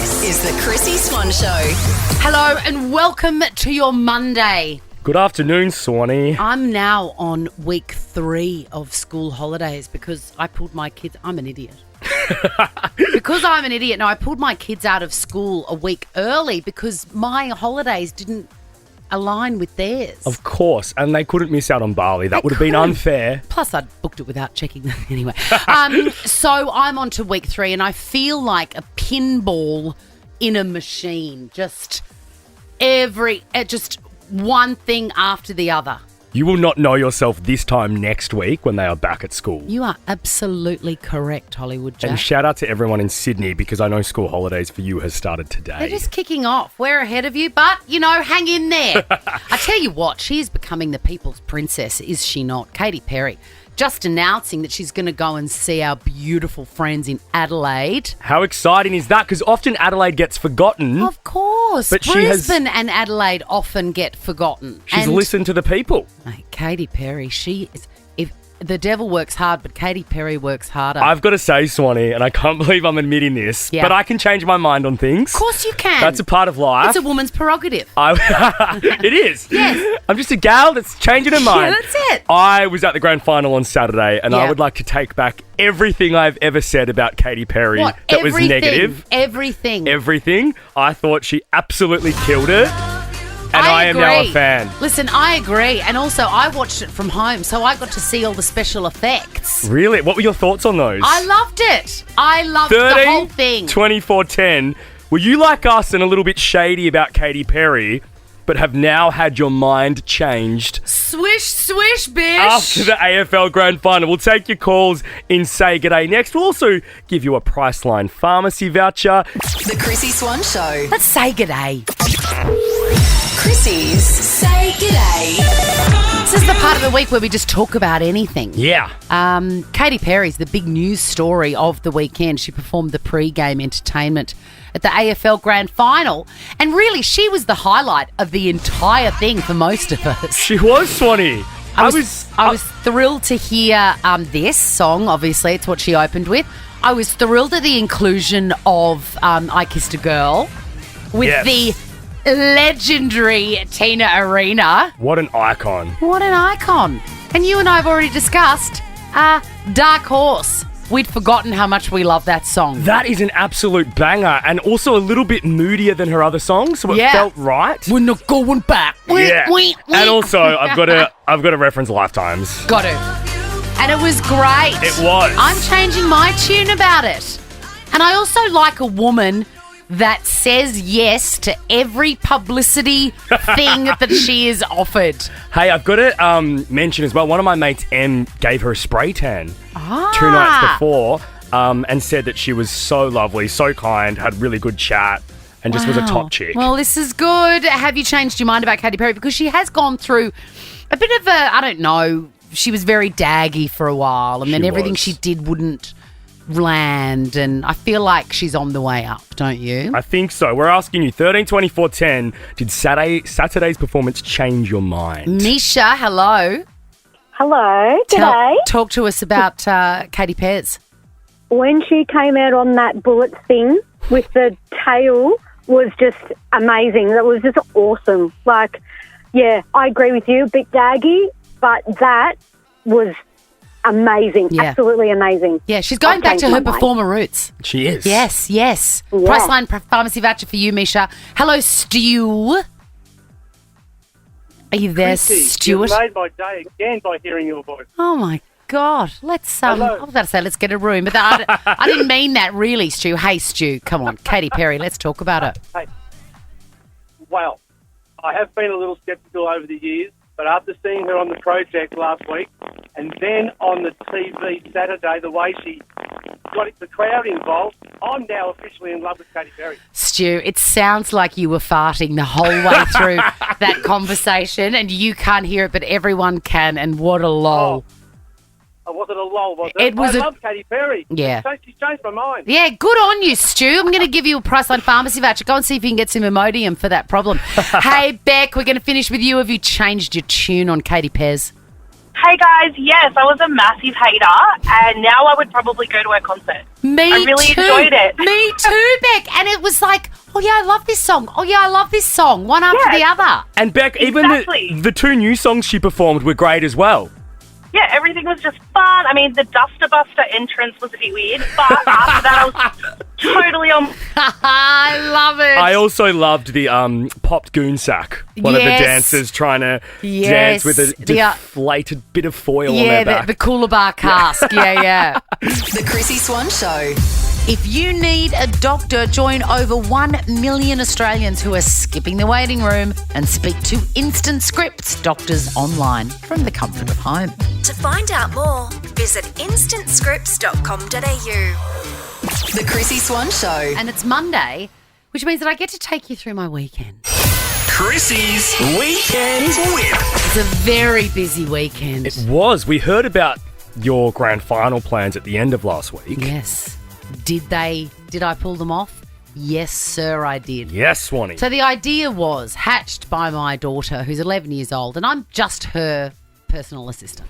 This is the Chrissy Swan Show. Hello and welcome to your Monday. Good afternoon, Swanee. I'm now on week 3 of school holidays because I pulled my kids. I'm an idiot. Because I'm an idiot. No, I pulled my kids out of school a week early because my holidays didn't align with theirs. Of course, and they couldn't miss out on Bali. That would have been unfair. Plus, I'd booked it without checking them anyway. So I'm on to week 3 and I feel like a pinball in a machine. Just one thing after the other. You will not know yourself this time next week when they are back at school. You are absolutely correct, Hollywood Jack. And shout out to everyone in Sydney because I know school holidays for you has started today. They're just kicking off. We're ahead of you, but, hang in there. I tell you what, she is becoming the people's princess, is she not? Katy Perry. Just announcing that she's going to go and see our beautiful friends in Adelaide. How exciting is that? Because often Adelaide gets forgotten. Of course. But Brisbane and Adelaide often get forgotten. She's listened to the people. Mate, Katy Perry, she is... The devil works hard, but Katy Perry works harder. I've got to say, Swanee, and I can't believe I'm admitting this, but I can change my mind on things. Of course you can. That's a part of life. It's a woman's prerogative. It is. Yes. I'm just a gal that's changing her mind. Yeah, that's it. I was at the grand final on Saturday, and I would like to take back everything I've ever said about Katy Perry that was negative. Everything. I thought she absolutely killed it. And I am now a fan. Listen, I agree. And also, I watched it from home, so I got to see all the special effects. Really? What were your thoughts on those? I loved it. I loved the whole thing. 24, 10. Were you like us and a little bit shady about Katy Perry, but have now had your mind changed? Swish, swish, bitch. After the AFL Grand Final. We'll take your calls in Say G'day next. We'll also give you a Priceline pharmacy voucher. The Chrissy Swan Show. Let's say g'day. Chrissy's Say G'day. This is the part of the week where we just talk about anything. Yeah. Katy Perry's the big news story of the weekend. She performed the pre-game entertainment at the AFL Grand Final. And really, she was the highlight of the entire thing for most of us. She was, Swanee. I was thrilled to hear this song. Obviously, it's what she opened with. I was thrilled at the inclusion of I Kissed a Girl with the legendary Tina Arena. What an icon. What an icon. And you and I have already discussed Dark Horse. We'd forgotten how much we love that song. That is an absolute banger and also a little bit moodier than her other songs, so it felt right. We're not going back. Yeah. And also, I've got to reference Lifetimes. Got to. And it was great. It was. I'm changing my tune about it. And I also like a woman that says yes to every publicity thing that she is offered. Hey, I've got to mention as well, one of my mates, Em, gave her a spray tan 2 nights before and said that she was so lovely, so kind, had really good chat and just was a top chick. Well, this is good. Have you changed your mind about Katy Perry? Because she has gone through a bit of I don't know, she was very daggy for a while and then everything she did wouldn't land, and I feel like she's on the way up, don't you? I think so. We're asking you, 13, 24, 10, did Saturday's performance change your mind? Misha, hello. Hello, g'day. Talk to us about Katy Perry. When she came out on that bullet thing with the tail was just amazing. That was just awesome. Like, yeah, I agree with you, a bit daggy, but that was amazing. Yeah. Absolutely amazing. Yeah, she's going back to her performer roots. She is. Yes. Priceline pharmacy voucher for you, Misha. Hello, Stu. Are you there, Stuart? You made my day again by hearing your voice. Oh, my God. Let's, I was about to say, let's get a room. But I didn't mean that really, Stu. Hey, Stu, come on. Katy Perry, let's talk about it. Hey, well, I have been a little sceptical over the years, but after seeing her on the project last week and then on the TV Saturday, the way she got the crowd involved, I'm now officially in love with Katy Perry. Stu, it sounds like you were farting the whole way through that conversation and you can't hear it, but everyone can, and what a lull. Oh, was it a lull, was it? I love Katy Perry. Yeah. She's changed my mind. Yeah, good on you, Stu. I'm going to give you a Priceline pharmacy voucher. Go and see if you can get some Imodium for that problem. Hey, Beck, we're going to finish with you. Have you changed your tune on Katy Perry? Hey guys, yes, I was a massive hater, and now I would probably go to a concert. I really enjoyed it. Me too, Beck. And it was like, oh yeah, I love this song. Oh yeah, I love this song. One after the other. And Beck, even the two new songs she performed were great as well. Yeah, everything was just fun. I mean, the Duster Buster entrance was a bit weird, but after that I was totally on. I love it. I also loved the popped goon sack. One of the dancers trying to dance with a deflated bit of foil on their back. The cooler bar cask. yeah. The Chrissy Swan Show. If you need a doctor, join over 1 million Australians who are skipping the waiting room and speak to Instant Scripts doctors online from the comfort of home. To find out more, visit instantscripts.com.au. The Chrissy Swan Show. And it's Monday, which means that I get to take you through my weekend. Chrissy's Weekend Whip. It's a very busy weekend. It was. We heard about your grand final plans at the end of last week. Yes. Did I pull them off? Yes, sir, I did. Yes, Swanee. So the idea was hatched by my daughter, who's 11 years old, and I'm just her personal assistant.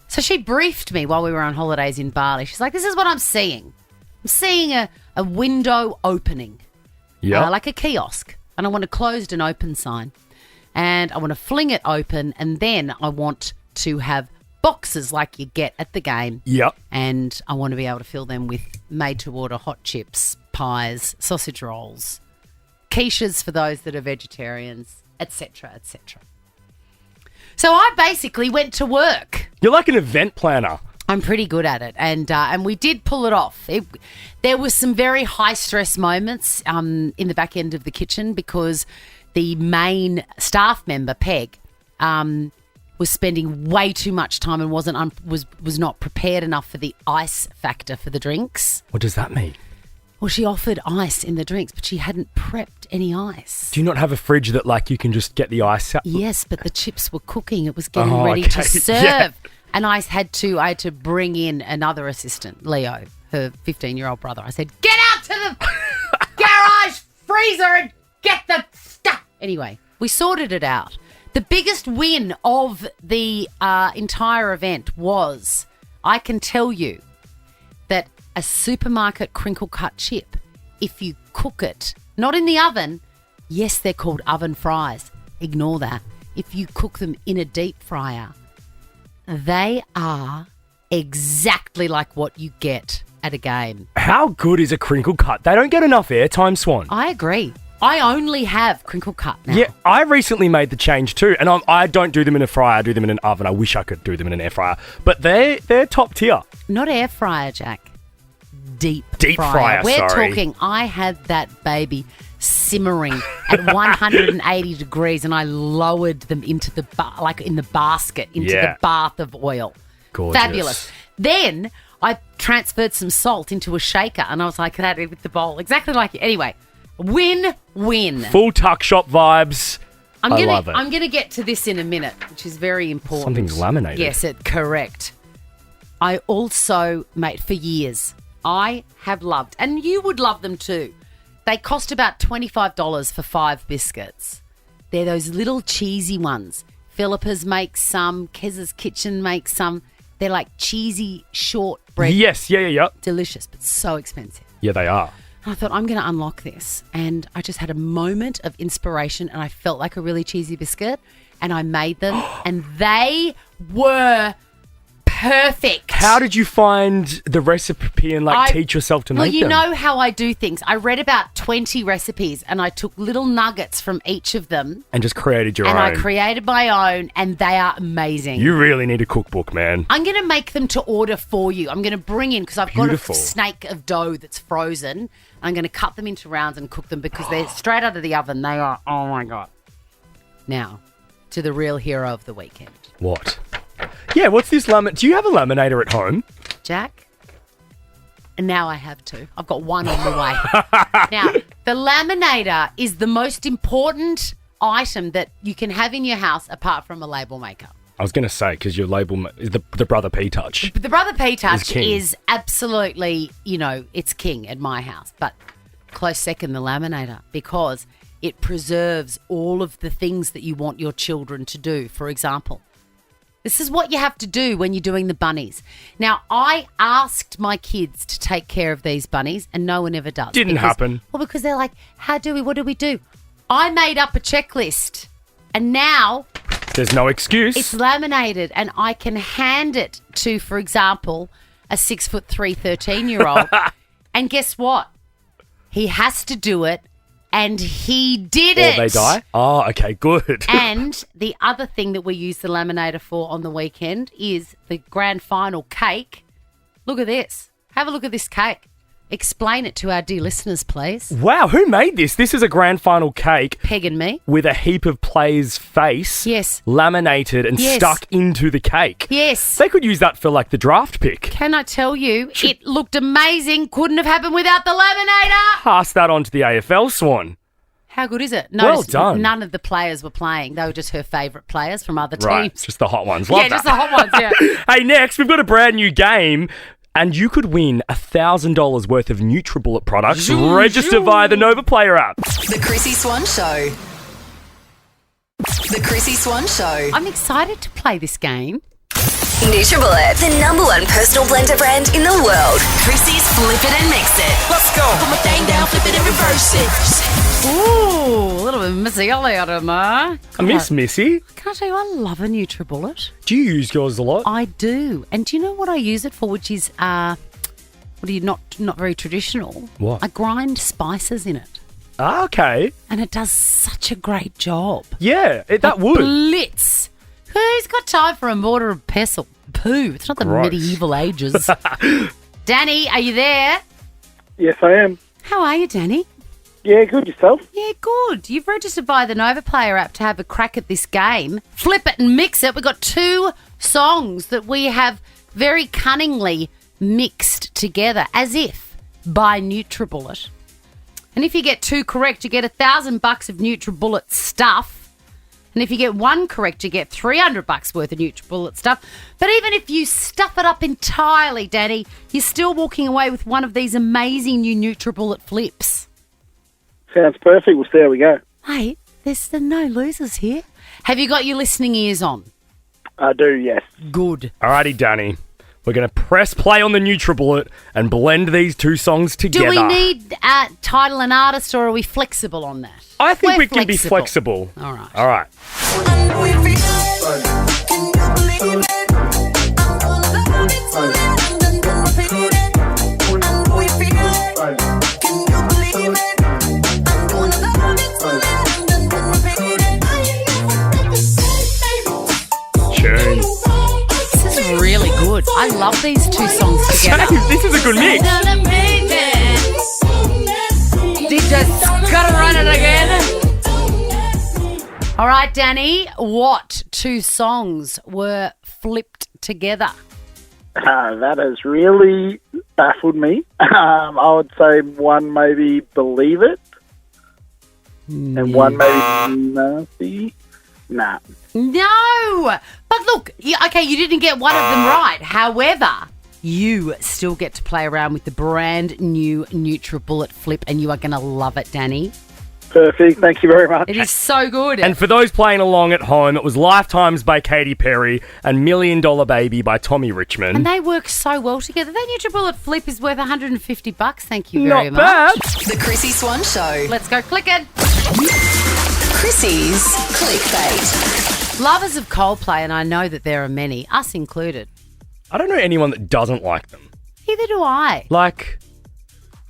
So she briefed me while we were on holidays in Bali. She's like, this is what I'm seeing. I'm seeing a window opening, like a kiosk, and I want a closed and open sign. And I want to fling it open, and then I want to have boxes like you get at the game. Yep. And I want to be able to fill them with made-to-order hot chips, pies, sausage rolls, quiches for those that are vegetarians, etc., etc. So I basically went to work. You're like an event planner. I'm pretty good at it, and we did pull it off. There was some very high-stress moments in the back end of the kitchen because the main staff member, Peg, was spending way too much time and was not prepared enough for the ice factor for the drinks. What does that mean? Well, she offered ice in the drinks, but she hadn't prepped any ice. Do you not have a fridge that you can just get the ice out? Yes, but the chips were cooking. It was getting ready to serve. Yeah. And I had to bring in another assistant, Leo, her 15-year-old brother. I said, get out to the garage freezer and get the stuff. Anyway, we sorted it out. The biggest win of the entire event was, I can tell you, that a supermarket crinkle cut chip, if you cook it, not in the oven, yes, they're called oven fries. Ignore that. If you cook them in a deep fryer, they are exactly like what you get at a game. How good is a crinkle cut? They don't get enough airtime, Swan. I agree. I only have crinkle cut now. Yeah, I recently made the change too, and I don't do them in a fryer. I do them in an oven. I wish I could do them in an air fryer, but they're top tier. Not air fryer, Jack. Deep fryer. We're talking. I had that baby simmering at 180 degrees, and I lowered them into the in the basket into the bath of oil. Gorgeous. Fabulous. Then I transferred some salt into a shaker, and I was like that with the bowl, exactly like it. Anyway. Win-win. Full tuck shop vibes. I love it. I'm going to get to this in a minute, which is very important. Something's laminated. Yes, correct. I also, mate, for years, I have loved, and you would love them too. They cost about $25 for 5 biscuits. They're those little cheesy ones. Philippa's makes some. Kez's Kitchen makes some. They're like cheesy shortbread. Yes, yeah. Delicious, but so expensive. Yeah, they are. I thought, I'm going to unlock this. And I just had a moment of inspiration, and I felt like a really cheesy biscuit, and I made them, and they were perfect. How did you find the recipe and teach yourself to make them? Well, you know how I do things. I read about 20 recipes, and I took little nuggets from each of them. And just created your own. And I created my own, and they are amazing. You really need a cookbook, man. I'm going to make them to order for you. I'm going to bring in, because I've got a snake of dough that's frozen. I'm going to cut them into rounds and cook them because they're straight out of the oven. They are, oh my God. Now, to the real hero of the weekend. What? Yeah, what's this do you have a laminator at home? Jack? And now I have 2. I've got 1 on the way. Now, the laminator is the most important item that you can have in your house apart from a label maker. I was going to say, because your label is the Brother P Touch. The Brother P Touch is absolutely, it's king at my house. But close second, the laminator, because it preserves all of the things that you want your children to do. For example, This is what you have to do when you're doing the bunnies. Now, I asked my kids to take care of these bunnies, and no one ever does. Didn't happen. Well, because they're like, what do we do? I made up a checklist, and now there's no excuse. It's laminated, and I can hand it to, for example, a 6'3", 13-year-old. And guess what? He has to do it, and he did it. Or they die? Oh, okay, good. And the other thing that we use the laminator for on the weekend is the grand final cake. Look at this. Have a look at this cake. Explain it to our dear listeners, please. Wow, who made this? This is a grand final cake. Peg and me. With a heap of players' face. Yes. Laminated and stuck into the cake. Yes. They could use that for like the draft pick. Can I tell you, it looked amazing. Couldn't have happened without the laminator. Pass that on to the AFL Swan. How good is it? Well done. None of the players were playing. They were just her favourite players from other teams. Right, just the hot ones. Love that. Just the hot ones, yeah. Hey, next, we've got a brand new game. And you could win $1,000 worth of NutriBullet products. Register via the Nova Player app. The Chrissy Swan Show. The Chrissy Swan Show. I'm excited to play this game. NutriBullet, the #1 personal blender brand in the world. Chrissy's Flip It and Mix It. Let's go. Put my thing down, flip it and reverse it. Ooh, a little bit of Missy Elliott in there. Miss Missy. Can I tell you, I love a NutriBullet. Do you use yours a lot? I do. And do you know what I use it for, which is not very traditional? What? I grind spices in it. Ah, okay. And it does such a great job. Yeah, that would. Blitz. Who's got time for a mortar and pestle? Poo. It's not the Gross. medieval ages. Danny, are you there? Yes, I am. How are you, Danny? Yeah, good. Yourself? Yeah, good. You've registered via the Nova Player app to have a crack at this game. Flip it and mix it. We've got 2 songs that we have very cunningly mixed together, as if by NutriBullet. And if you get 2 correct, you get $1,000 of NutriBullet stuff. And if you get 1 correct, you get $300 worth of NutriBullet stuff. But even if you stuff it up entirely, Danny, you're still walking away with one of these amazing new NutriBullet flips. Sounds perfect. We'll see how we go. Mate, there's no losers here. Have you got your listening ears on? I do, yes. Good. Alrighty, Danny. We're going to press play on the NutriBullet and blend these 2 songs together. Do we need title and artist, or are we flexible on that? I think We're we can be flexible. All right. All right. Tune. This is really good. I love these 2 songs together. This is a good mix. DJ's gotta run it again. All right, Danny, what 2 songs were flipped together? That has really baffled me. I would say one maybe Believe It, and one maybe Nasty. Nah. No! But look, you didn't get one of them right. However, you still get to play around with the brand new NutriBullet flip, and you are going to love it, Danny. Perfect. Thank you very much. It is so good. And for those playing along at home, it was Lifetimes by Katy Perry and $1 Million Baby by Tommy Richmond. And they work so well together. That NutriBullet flip is worth $150. Thank you very much. Not bad. The Chrissy Swan Show. Let's go click it. Chrissy's Clickbait. Lovers of Coldplay, and I know that there are many, us included. I don't know anyone that doesn't like them. Neither do I. Like,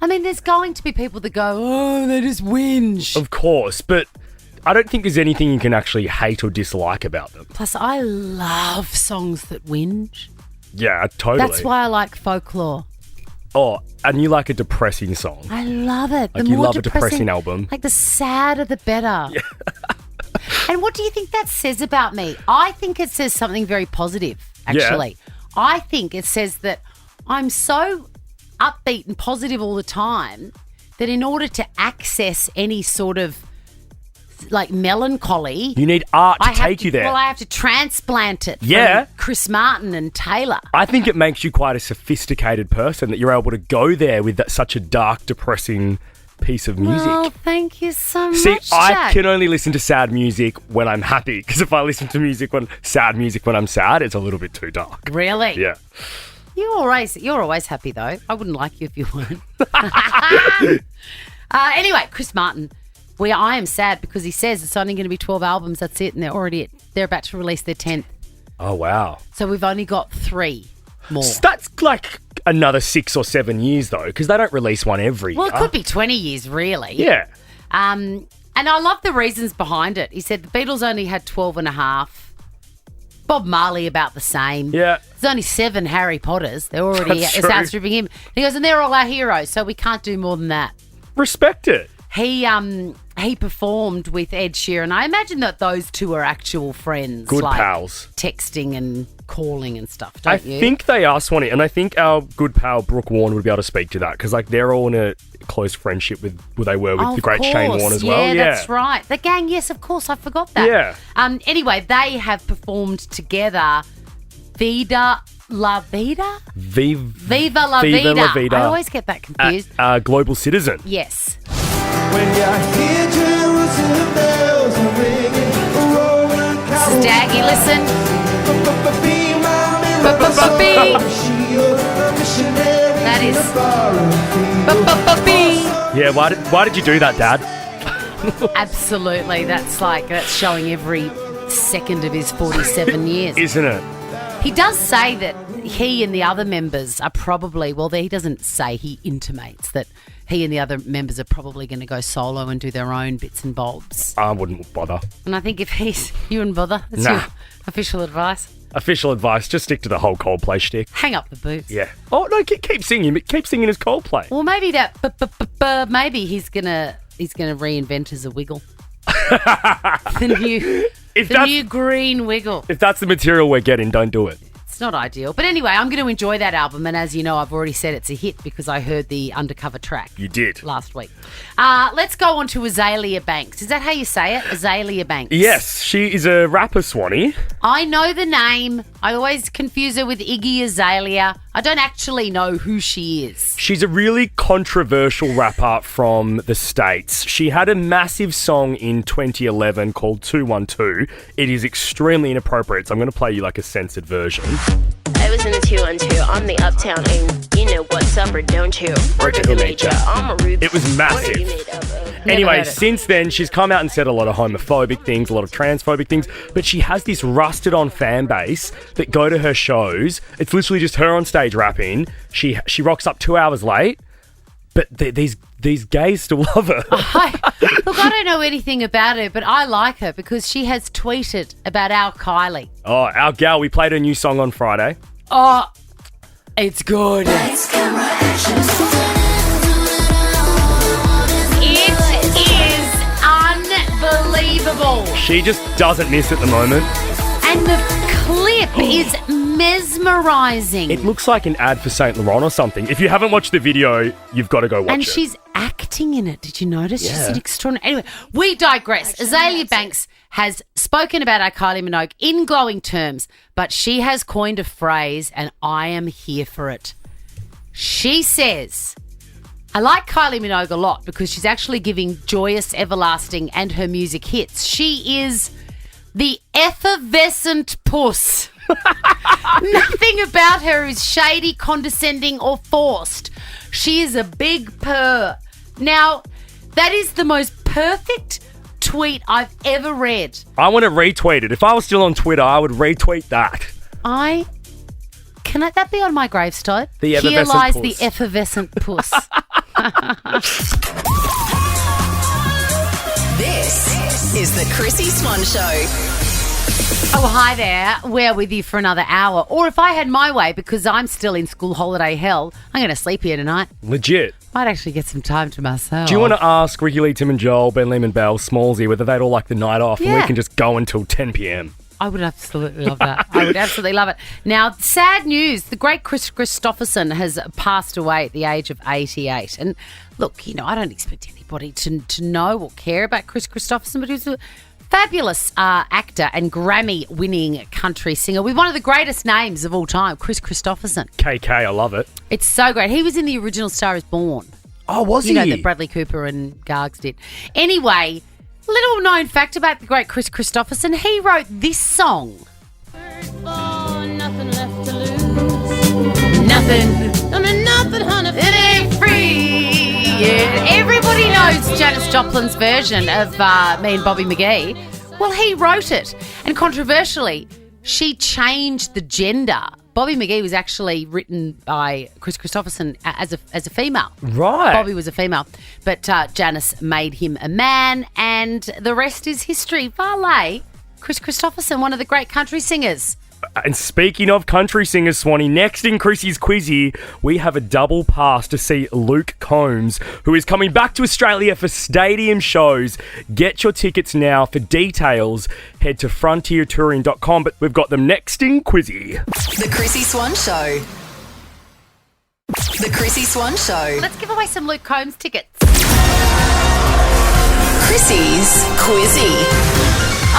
I mean, there's going to be people that go, oh, they just whinge. of course, but I don't think there's anything you can actually hate or dislike about them. Plus, I love songs that whinge. Yeah, totally. That's why I like folklore. Oh, and you like a depressing song. I love it. Like, you love a depressing album. Like, the sadder, the better. Yeah. And what do you think that says about me? I think it says something very positive, actually. Yeah. I think it says that I'm so upbeat and positive all the time that in order to access any sort of like melancholy, you need art to take you there. Well, I have to transplant it from Chris Martin and Taylor. I think it makes you quite a sophisticated person that you're able to go there with such a dark, depressing piece of music. Well, thank you so much, See, I Jack. can only listen to sad music when I'm happy, because if I listen to sad music when I'm sad, it's a little bit too dark. Really? Yeah. You're always happy, though. I wouldn't like you if you weren't. Anyway, Chris Martin. I am sad because he says it's only going to be 12 albums. That's it. And they're about to release their 10th. Oh, wow. So we've only got 3 more. That's like another 6 or 7 years, though, because they don't release one every year. Well, it could be 20 years, really. Yeah. And I love the reasons behind it. He said the Beatles only had 12 and a half. Bob Marley about the same. Yeah. There's only 7 Harry Potters. They're already That's true. outstripping him. And he goes, and they're all our heroes, so we can't do more than that. Respect it. He performed with Ed Sheeran. I imagine that those two are actual friends. Good like pals. Texting and calling and stuff, don't you? I think they are, Swanee, and I think our good pal Brooke Warren would be able to speak to that, because like they're all in a close friendship with who they were with the great Shane Warne as well. Yeah, that's right. The gang, yes, of course, I forgot that. Yeah. Anyway, they have performed together Vida La Vida? Viva La Vida. La Vida. I always get that confused. Global Citizen. Yes. When you hear Jerusalem bells are ringing, rolling This is Daggy, listen. be my mirror, That is. Yeah, why did you do that, Dad? Absolutely. That's showing every second of his 47 years. Isn't it? He does say that he and the other members are probably, he doesn't say, he intimates that he and the other members are probably going to go solo and do their own bits and bobs. I wouldn't bother. And I think if you wouldn't bother, that's Nah. your official advice. Official advice, just stick to the whole Coldplay shtick. Hang up the boots. Yeah. Oh, no, keep singing. Keep singing his Coldplay. Well, maybe maybe he's gonna reinvent as a wiggle. the new green wiggle. If that's the material we're getting, don't do it. It's not ideal. But anyway, I'm going to enjoy that album. And as you know, I've already said it's a hit because I heard the undercover track. You did. Last week. Let's go on to Azalea Banks. Is that how you say it? Azalea Banks. Yes, she is a rapper, Swanee. I know the name. I always confuse her with Iggy Azalea. I don't actually know who she is. She's a really controversial rapper from the States. She had a massive song in 2011 called 212. It is extremely inappropriate, so I'm going to play you like a censored version. I was in the 212. I'm the uptown and you know what's up or don't you? Working who made ya? I'm a rude. It was massive. What are you made up of? Anyway, heard it. since then, she's come out and said a lot of homophobic things, a lot of transphobic things, but she has this rusted-on fan base that go to her shows. It's literally just her on stage rapping. She rocks up 2 hours late, but these gays still love her. Look, I don't know anything about her, but I like her because she has tweeted about our Kylie. Oh, our gal, we played her new song on Friday. Oh, it's good. It is unbelievable. She just doesn't miss at the moment. And the clip is mesmerising. It looks like an ad for Saint Laurent or something. If you haven't watched the video, you've got to go watch And it. she's acting in it. Did you notice? She's Yeah. an extraordinary. Anyway, we digress. Azalea Banks has spoken about our Kylie Minogue in glowing terms, but she has coined a phrase, and I am here for it. She says, I like Kylie Minogue a lot because she's actually giving joyous, everlasting, and her music hits. She is the effervescent puss. Nothing about her is shady, condescending, or forced. She is a big purr. Now, that is the most perfect tweet I've ever read. I want to retweet it. If I was still on Twitter, I would retweet that. Can that be on my gravestone? The Here effervescent lies puss. the effervescent puss. This is the Chrissy Swan Show. Oh, hi there. We're with you for another hour. Or if I had my way, because I'm still in school holiday hell, I'm going to sleep here tonight. Legit. Might actually get some time to myself. Do you want to ask Ricky Lee, Tim and Joel, Ben Lehman Bell, Smallsy, whether they'd all like the night off and we Yeah. can just go until 10 p.m? I would absolutely love that. I would absolutely love it. Now, sad news. The great Chris Christopherson has passed away at the age of 88. And look, I don't expect anybody to know or care about Chris Christopherson, but he was a fabulous actor and Grammy-winning country singer with one of the greatest names of all time, Chris Christopherson. KK, I love it. It's so great. He was in the original Star is Born. Oh, was You know, he? that Bradley Cooper and Gargs did. Anyway, little known fact about the great Chris Christopherson, he wrote this song. Nothing left to lose. Nothing. I mean, nothing, honey. It ain't free. Yeah. Everybody knows Janis Joplin's version of Me and Bobby McGee. Well, he wrote it. And controversially, she changed the gender. Bobby McGee was actually written by Chris Christopherson as a female. Right. Bobby was a female. But Janis made him a man, and the rest is history. Valet, Chris Christopherson, one of the great country singers. And speaking of country singers, Swanee, next in Chrissy's Quizzy, we have a double pass to see Luke Combs, who is coming back to Australia for stadium shows. Get your tickets now. For details, head to frontiertouring.com. But we've got them next in Quizzy. The Chrissy Swan Show. The Chrissy Swan Show. Let's give away some Luke Combs tickets. Chrissy's Quizzy.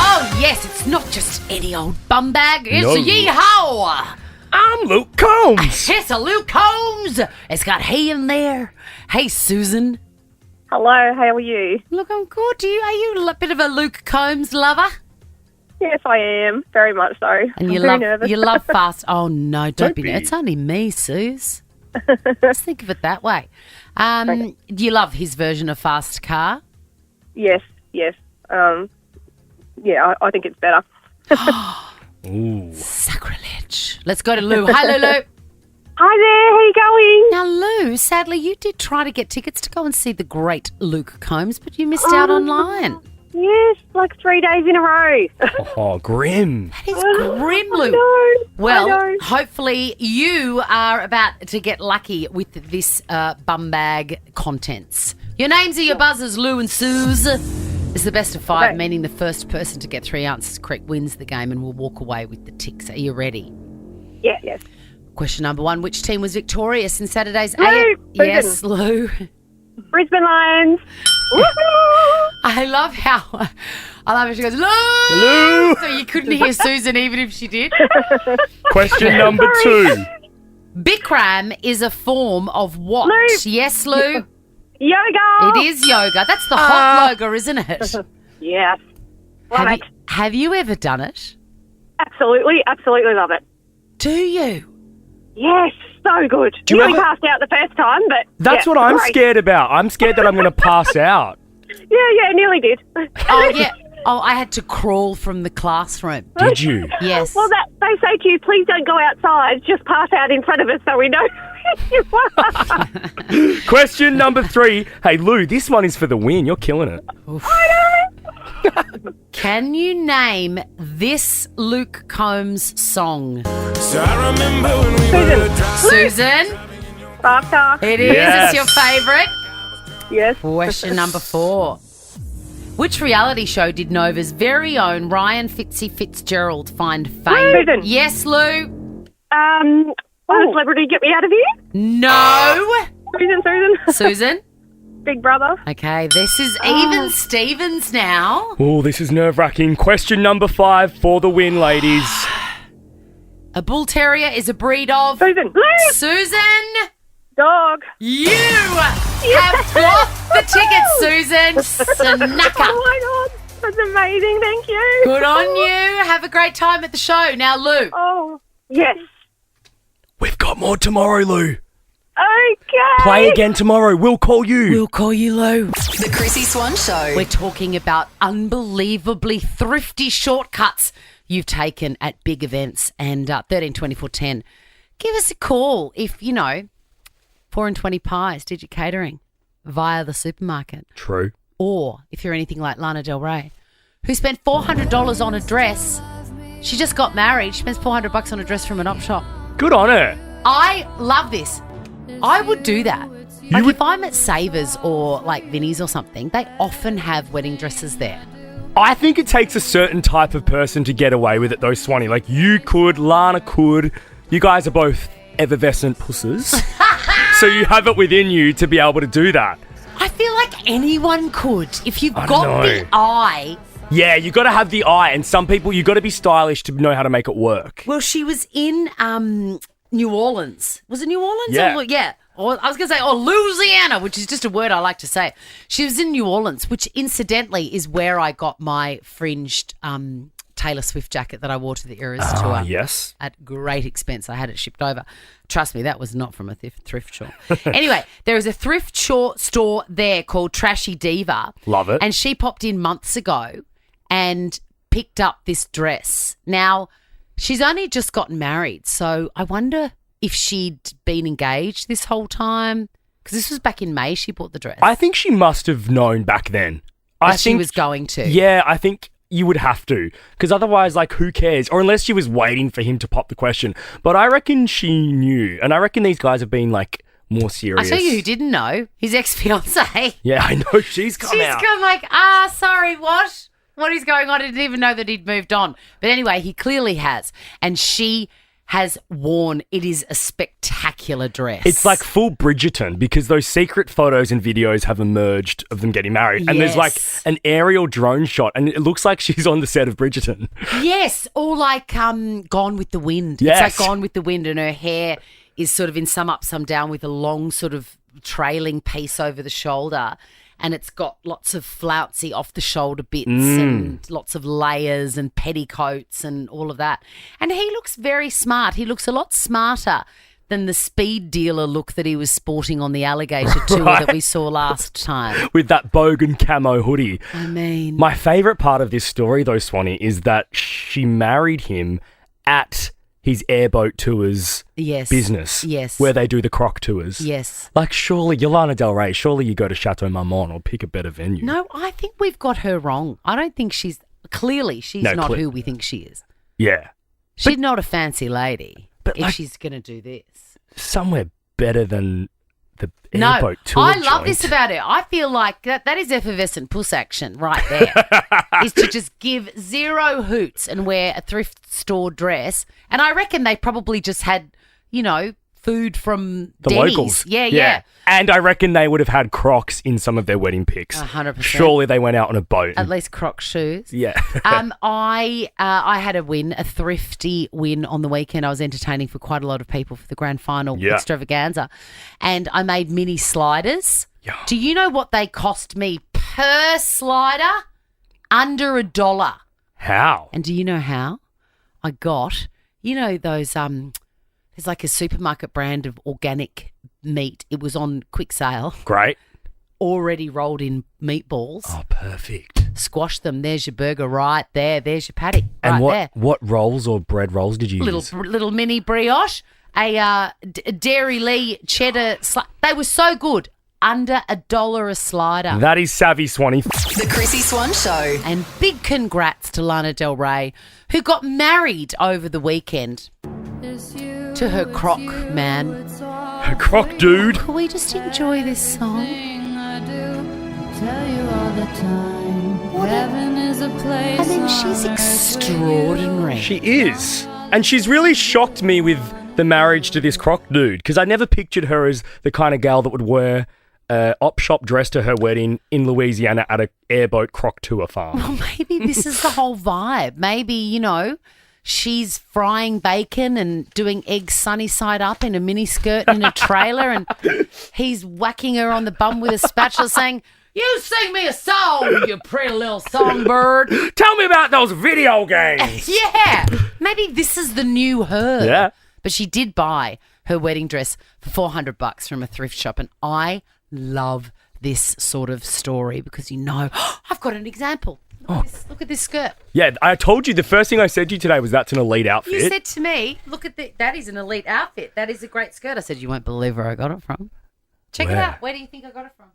Oh, yes, it's not just any old bum bag. It's No. a yeehaw. I'm Luke Combs. It's a Luke Combs. It's got he in there. Hey, Susan. Hello, how are you? Look, I'm good. Are you a bit of a Luke Combs lover? Yes, I am. Very much so. And I'm you very love nervous. you love fast. Oh no, don't be. be. It's only me, Suze. Let's think of it that way. Do you love his version of Fast Car? Yes. Yeah, I think it's better. Ooh. Sacrilege. Let's go to Lou. Hi, Lulu. Hi there, how you going? Now, Lou, sadly, you did try to get tickets to go and see the great Luke Combs, but you missed out online. Yes, like 3 days in a row. Oh, grim. That is grim, Lou. I know. Well, hopefully you are about to get lucky with this bum bag contents. Your names are your buzzers, Lou and Suze. It's the best of five, Okay. meaning the first person to get 3 ounces correct wins the game and will walk away with the ticks. Are you ready? Yeah, yes. Question number 1. Which team was victorious in Saturday's Lou, Yes, Lou. Brisbane Lions. I love how she goes, Lou! Lou! So you couldn't hear Susan even if she did. Question number 2. Bikram is a form of what? Lou. Yes, Lou? Yoga. It is yoga. That's the hot yoga, isn't it? Yes. Love it. Have you ever done it? Absolutely love it. Do you? Yes, so good. Do you Nearly ever- passed out the first time, but That's yeah, what I'm great. scared about. I'm scared that I'm going to pass out. Yeah, nearly did. Oh, yeah. Oh, I had to crawl from the classroom. Did you? Yes. Well, they say to you, please don't go outside. Just pass out in front of us so we know you are. Question number 3. Hey, Lou, this one is for the win. You're killing it. Can you name this Luke Combs song? So I remember when we Susan? Faster. It is. Yes. It's your favourite. Yes. Question number 4. Which reality show did Nova's very own Ryan Fitzgerald find fame? Susan. Yes, Lou? Will the celebrity get me out of here? No. Susan. Susan? Big Brother. Okay, this is even Stevens now. Oh, this is nerve-wracking. Question number 5 for the win, ladies. A bull terrier is a breed of... Susan. Susan? Dog. You have got the tickets, Susan. Snacka. Oh, my God. That's amazing. Thank you. Good on you. Have a great time at the show. Now, Lou. Oh, yes. We've got more tomorrow, Lou. Okay. Play again tomorrow. We'll call you. We'll call you, Lou. The Chrissy Swan Show. We're talking about unbelievably thrifty shortcuts you've taken at big events. And 13 24 10. Give us a call if, 4 and 20 pies, did your catering via the supermarket. True. Or if you're anything like Lana Del Rey, who spent $400 on a dress. She just got married. She spends $400 on a dress from an op shop. Good on her. I love this. I would do that. Like if I'm at Savers or like Vinnie's or something, they often have wedding dresses there. I think it takes a certain type of person to get away with it, though, Swanee. Like, you could, Lana could. You guys are both effervescent pusses. So you have it within you to be able to do that. I feel like anyone could. If you've I got know. the eye. Yeah, you got to have the eye, and some people, you got to be stylish to know how to make it work. Well, she was in New Orleans. Was it New Orleans? Yeah. Yeah. Or I was going to say, Louisiana, which is just a word I like to say. She was in New Orleans, which incidentally is where I got my fringed Taylor Swift jacket that I wore to the Eras tour. Yes. At great expense. I had it shipped over. Trust me, that was not from a thrift store. Anyway, there is a thrift store there called Trashy Diva. Love it. And she popped in months ago and picked up this dress. Now, she's only just gotten married, so I wonder if she'd been engaged this whole time. Because this was back in May she bought the dress. I think she must have known back then. I think she was going to. Yeah, I think you would have to. Because otherwise, like, who cares? Or unless she was waiting for him to pop the question. But I reckon she knew. And I reckon these guys have been, like, more serious. I tell you who didn't know. His ex-fiancée. Yeah, I know. She's come out. She's gone like, sorry, what? What is going on? I didn't even know that he'd moved on. But anyway, he clearly has. And she has worn, it is a spectacular dress. It's like full Bridgerton because those secret photos and videos have emerged of them getting married. And there's like an aerial drone shot and it looks like she's on the set of Bridgerton. Yes, or like Gone with the Wind. Yes. It's like Gone with the Wind and her hair is sort of in some up, some down with a long sort of trailing piece over the shoulder. And it's got lots of flouncy off-the-shoulder bits and lots of layers and petticoats and all of that. And he looks very smart. He looks a lot smarter than the speed dealer look that he was sporting on the Alligator tour that we saw last time. With that bogan camo hoodie. I mean... My favourite part of this story, though, Swanee, is that she married him at his airboat tours business. Yes. Where they do the croc tours. Yes. Like, surely, Yolanda Del Rey, surely you go to Chateau Marmont or pick a better venue. No, I think we've got her wrong. I don't think she's... Clearly, she's not who we think she is. Yeah. She's not a fancy lady if like, she's going to do this. Somewhere better than the airboat tour I love joint. this about her. I feel like that is effervescent puss action right there. Is to just give zero hoots and wear a thrift store dress. And I reckon they probably just had, food from the Denny's. locals. Yeah. And I reckon they would have had Crocs in some of their wedding pics. 100%. Surely they went out on a boat. At least Crocs shoes. Yeah. I had a thrifty win on the weekend. I was entertaining for quite a lot of people for the grand final extravaganza. And I made mini sliders. Yeah. Do you know what they cost me per slider? Under $1. How? And do you know how? I got, those, there's like a supermarket brand of organic meat. It was on quick sale. Great. Already rolled in meatballs. Oh, perfect. Squash them. There's your burger right there. There's your patty and there. what rolls or bread rolls did you use? Little mini brioche, a Dairy Lee cheddar. They were so good. Under $1 a slider. That is savvy, Swanee. The Chrissy Swan Show. And big congrats to Lana Del Rey, who got married over the weekend to her croc man. Her croc dude. Can we just enjoy this song? I mean, she's extraordinary. She is. And she's really shocked me with the marriage to this croc dude because I never pictured her as the kind of gal that would wear op shop dress to her wedding in Louisiana at a airboat croc tour farm. Well, maybe this is the whole vibe. Maybe, she's frying bacon and doing eggs sunny side up in a mini skirt and a trailer and he's whacking her on the bum with a spatula saying, "You sing me a song, you pretty little songbird. Tell me about those video games." Yeah. Maybe this is the new her. Yeah. But she did buy her wedding dress for $400 from a thrift shop and I love this sort of story because I've got an example. Look at this skirt. Yeah, I told you the first thing I said to you today was that's an elite outfit. You said to me, look at that is an elite outfit. That is a great skirt. I said, you won't believe where I got it from. Check it out. Where do you think I got it from?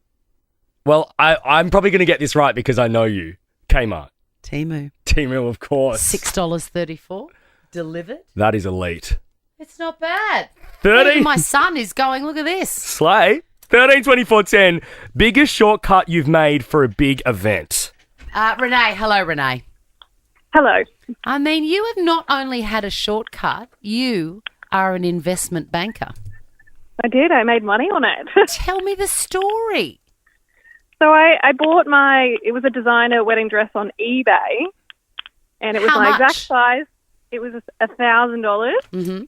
Well, I'm probably going to get this right because I know you. Kmart. Temu, of course. $6.34 delivered. That is elite. It's not bad. 13. Even my son is going, look at this. Slay. 13, 24, 10. Biggest shortcut you've made for a big event. Renee. Hello, Renee. Hello. I mean, you have not only had a shortcut, you are an investment banker. I did. I made money on it. Tell me the story. So I bought it was a designer wedding dress on eBay, and it was How my much? exact size. It was $1,000. Mm-hmm.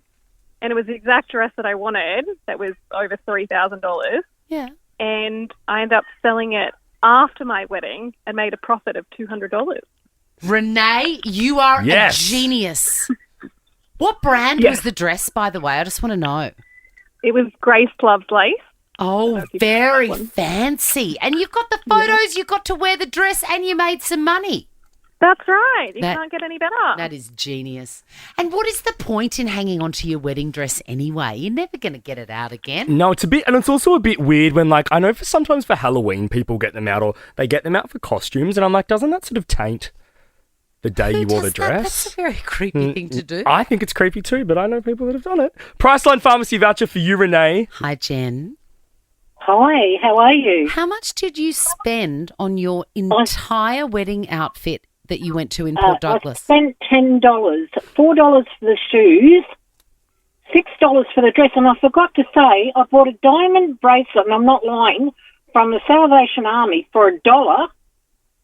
and it was the exact dress that I wanted. That was over $3,000. Yeah. And I ended up selling it after my wedding and made a profit of $200. Renee, you are a genius. What brand was the dress, by the way? I just want to know. It was Grace Loves Lace. Oh, very fancy. And you've got the photos, you got to wear the dress and you made some money. That's right. You can't get any better. That is genius. And what is the point in hanging on to your wedding dress anyway? You're never going to get it out again. No, and it's also a bit weird when, like, I know sometimes for Halloween people get them out or they get them out for costumes and I'm like, doesn't that sort of taint the day you wore the dress? That's a very creepy thing to do. I think it's creepy too, but I know people that have done it. Priceline Pharmacy voucher for you, Renee. Hi, Jen. Hi, how are you? How much did you spend on your entire wedding outfit that you went to in Port Douglas? I spent $10, $4 for the shoes, $6 for the dress, and I forgot to say I bought a diamond bracelet, and I'm not lying, from the Salvation Army for $1,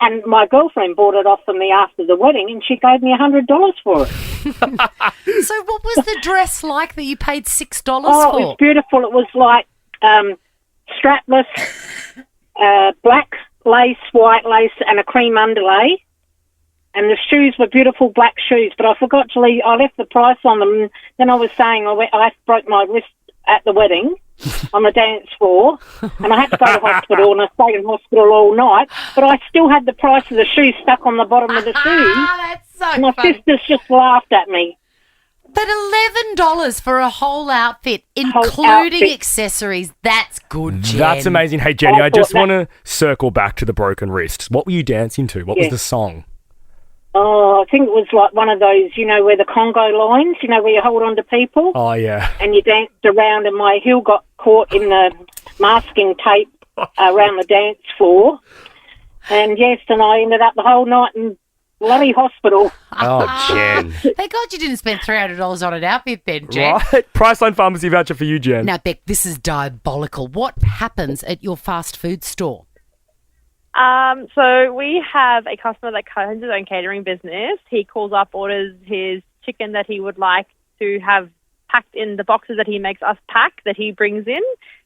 and my girlfriend bought it off of me after the wedding, and she gave me $100 for it. So what was the dress like that you paid $6 for? Oh, it was beautiful. It was like strapless, black lace, white lace, and a cream underlay. And the shoes were beautiful black shoes, but I forgot to leave. I left the price on them. And then I was saying I broke my wrist at the wedding on the dance floor, and I had to go to hospital, and I stayed in hospital all night. But I still had the price of the shoes stuck on the bottom of the shoes. That's so my funny. sisters just laughed at me. But $11 for a whole outfit, including accessories, that's good, Jen. That's amazing. Hey, Jenny, I just want to circle back to the broken wrist. What were you dancing to? What was the song? Oh, I think it was like one of those, where the Congo lines, where you hold on to people. Oh, yeah. And you danced around, and my heel got caught in the masking tape around the dance floor. And yes, and I ended up the whole night in bloody hospital. Oh, Jen. Thank God you didn't spend $300 on an outfit then, Jen. Right. Priceline Pharmacy voucher for you, Jen. Now, Beck, this is diabolical. What happens at your fast food store? So we have a customer that has his own catering business. He calls up, orders his chicken that he would like to have packed in the boxes that he makes us pack, that he brings in,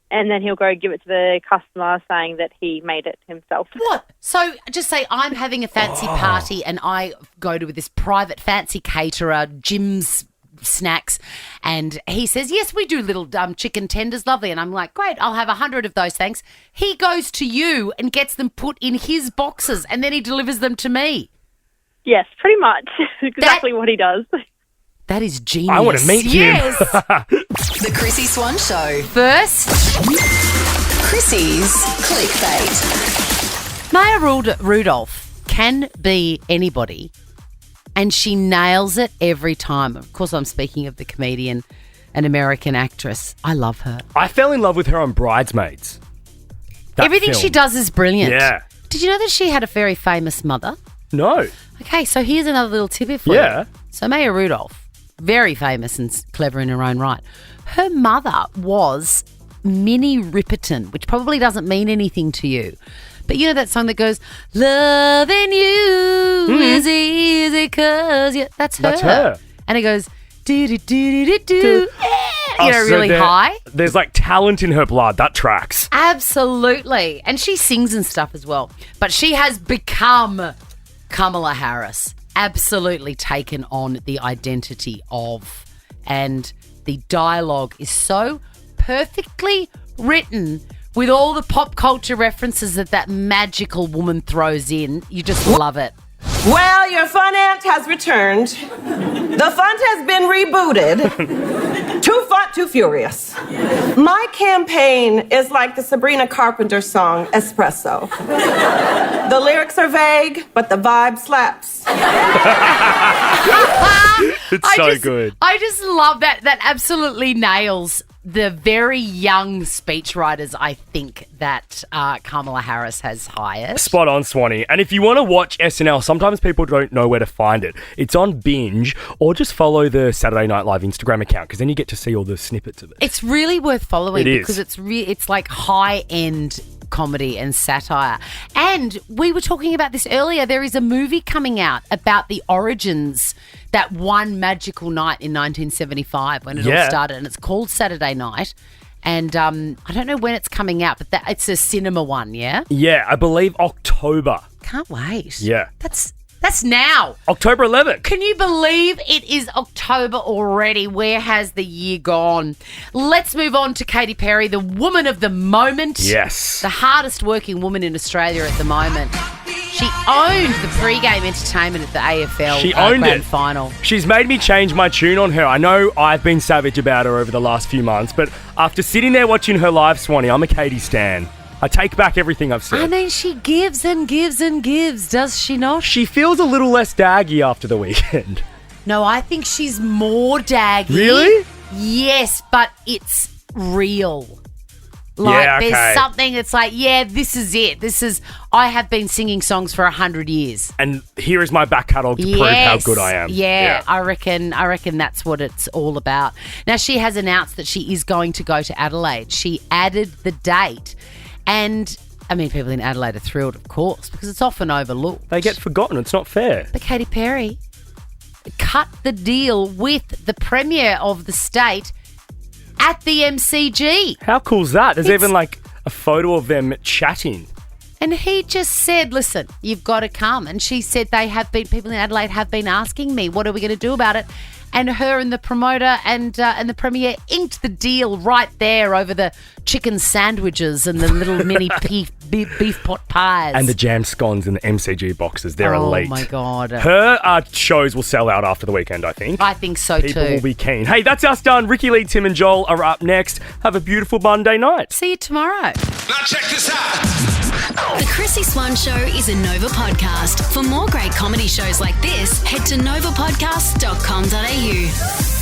and then he'll go give it to the customer saying that he made it himself. What? So just say I'm having a fancy party and I go to this private fancy caterer, Jim's Snacks, and he says, yes, we do little chicken tenders, lovely. And I'm like, great, I'll have 100 of those, thanks. He goes to you and gets them put in his boxes and then he delivers them to me. Yes, pretty much. Exactly what he does. That is genius. I want to meet him. The Chrissy Swan Show. First, Chrissy's clickbait. Maya Rudolph can be anybody, and she nails it every time. Of course, I'm speaking of the comedian and American actress. I love her. I fell in love with her on Bridesmaids. Everything she does is brilliant. Yeah. Did you know that she had a very famous mother? No. Okay, so here's another little tip for you. So Maya Rudolph, very famous and clever in her own right. Her mother was Minnie Riperton, which probably doesn't mean anything to you. But you know that song that goes, loving you is easy cause you... That's her. That's her. And it goes, do-do-do-do-do-do. Really high. There's like talent in her blood. That tracks. Absolutely. And she sings and stuff as well. But she has become Kamala Harris. Absolutely taken on the identity of. And the dialogue is so perfectly written with all the pop culture references that magical woman throws in. You just love it. Well, your fun aunt has returned. The fund has been rebooted. Too fun, too furious. My campaign is like the Sabrina Carpenter song, Espresso. The lyrics are vague, but the vibe slaps. It's so good. I just love that. That absolutely nails the very young speechwriters I think that Kamala Harris has hired. Spot on, Swanee. And if you want to watch SNL, sometimes people don't know where to find it. It's on Binge, or just follow the Saturday Night Live Instagram account, because then you get to see all the snippets of it. It's really worth following It is. because it's like high-end comedy and satire. And we were talking about this earlier. There is a movie coming out about the origins, that one magical night in 1975 when it all started, and it's called Saturday Night. And I don't know when it's coming out, but it's a cinema one, yeah? Yeah, I believe October. Can't wait. Yeah. That's now. October 11th. Can you believe it is October already? Where has the year gone? Let's move on to Katy Perry, the woman of the moment. Yes. The hardest working woman in Australia at the moment. She owned the pre-game entertainment at the AFL Grand Final. She's made me change my tune on her. I know I've been savage about her over the last few months, but after sitting there watching her live, Swanee, I'm a Katy stan. I take back everything I've said. I mean, she gives and gives and gives, does she not? She feels a little less daggy after the weekend. No, I think she's more daggy. Really? Yes, but it's real. There's something that's like, this is it. I have been singing songs for 100 years. And here is my back catalogue to prove how good I am. Yeah, I reckon that's what it's all about. Now, she has announced that she is going to go to Adelaide. She added the date. And, I mean, people in Adelaide are thrilled, of course, because it's often overlooked. They get forgotten. It's not fair. But Katy Perry cut the deal with the Premier of the state at the MCG. How cool is that? There's even like a photo of them chatting. And he just said, listen, you've got to come. And she said people in Adelaide have been asking me, what are we going to do about it? And her and the promoter and the Premier inked the deal right there over the chicken sandwiches and the little mini beef pot pies. And the jam scones in the MCG boxes. They're elite. Oh, my God. Her shows will sell out after the weekend, I think. I think so, too. People will be keen. Hey, that's us done. Ricky Lee, Tim and Joel are up next. Have a beautiful Monday night. See you tomorrow. Now check this out. The Chrissy Swan Show is a Nova podcast. For more great comedy shows like this, head to novapodcast.com.au.